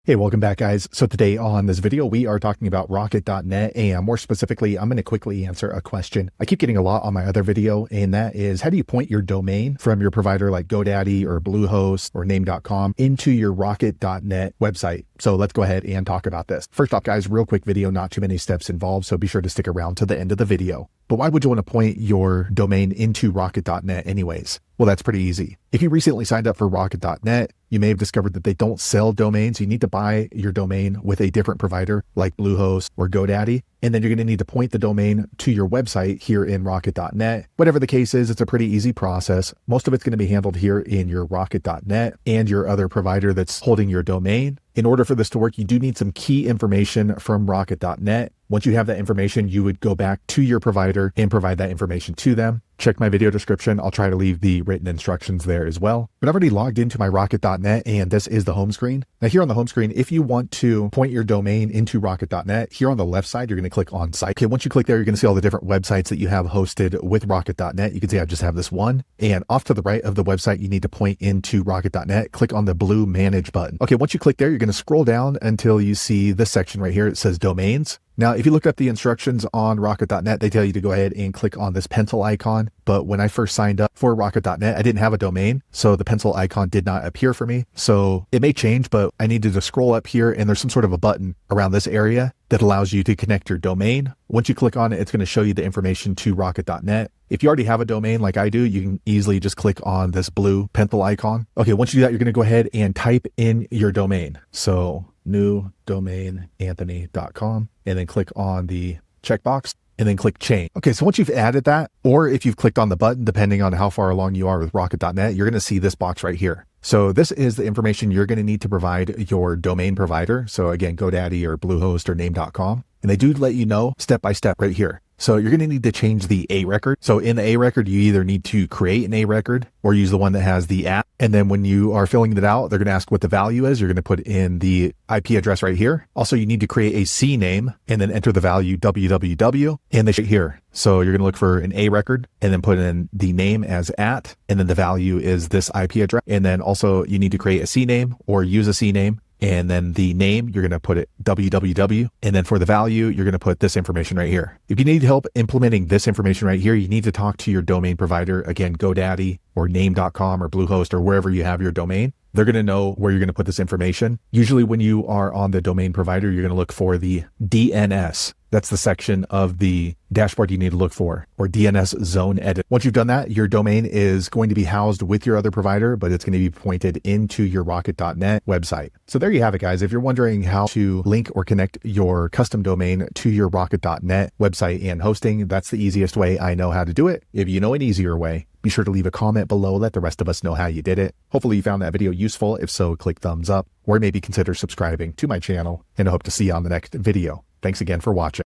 Hey, welcome back, guys. So today on this video, we are talking about Rocket.net, and more specifically, I'm going to quickly answer a question I keep getting a lot on my other video, and that is, how do you point your domain from your provider like GoDaddy or Bluehost or Name.com into your Rocket.net website? So let's go ahead and talk about this. First off, guys, real quick video, not too many steps involved, so be sure to stick around to the end of the video. But why would you want to point your domain into Rocket.net anyways? Well, that's pretty easy. If you recently signed up for Rocket.net, you may have discovered that they don't sell domains. You need to buy your domain with a different provider like Bluehost or GoDaddy. And then you're going to need to point the domain to your website here in Rocket.net. Whatever the case is, it's a pretty easy process. Most of it's going to be handled here in your Rocket.net and your other provider that's holding your domain. In order for this to work, you do need some key information from Rocket.net. Once you have that information, you would go back to your provider and provide that information to them. Check my video description. I'll try to leave the written instructions there as well. But I've already logged into my Rocket.net, and this is the home screen. Now here on the home screen, if you want to point your domain into Rocket.net, here on the left side, you're going to click on site. Okay, once you click there, you're going to see all the different websites that you have hosted with Rocket.net. You can see I just have this one. And off to the right of the website, you need to point into Rocket.net. Click on the blue manage button. Okay, once you click there, you're going to scroll down until you see this section right here. It says domains. Now, if you look up the instructions on Rocket.net, they tell you to go ahead and click on this pencil icon. But when I first signed up for Rocket.net, I didn't have a domain, so the pencil icon did not appear for me. So it may change, but I needed to scroll up here, and there's some sort of a button around this area that allows you to connect your domain. Once you click on it, it's going to show you the information to Rocket.net. If you already have a domain like I do, you can easily just click on this blue pencil icon. Okay, once you do that, you're going to go ahead and type in your domain. So new domain Anthony.com, and then click on the checkbox and then click change. Okay, so once you've added that, or if you've clicked on the button, depending on how far along you are with Rocket.net, you're going to see this box right here. So this is the information you're going to need to provide your domain provider. So again, GoDaddy or Bluehost or Name.com. And they do let you know step by step right here. So you're going to need to change the A record. So in the A record, you either need to create an A record or use the one that has the @ And then when you are filling it out, they're going to ask what the value is. You're going to put in the IP address right here. Also, you need to create a C name and then enter the value www and the here. So you're going to look for an A record and then put in the name as @ and then the value is this IP address. And then also you need to create a C name or use a C name. And then the name, you're going to put it www. And then for the value, you're going to put this information right here. If you need help implementing this information right here, you need to talk to your domain provider. Again, GoDaddy or Name.com or Bluehost or wherever you have your domain. They're going to know where you're going to put this information. Usually when you are on the domain provider, you're going to look for the DNS. That's the section of the dashboard you need to look for, or DNS zone edit. Once you've done that, your domain is going to be housed with your other provider, but it's going to be pointed into your Rocket.net website. So there you have it, guys. If you're wondering how to link or connect your custom domain to your Rocket.net website and hosting, that's the easiest way I know how to do it. If you know an easier way, be sure to leave a comment below. Let the rest of us know how you did it. Hopefully you found that video useful. If so, click thumbs up or maybe consider subscribing to my channel, and I hope to see you on the next video. Thanks again for watching.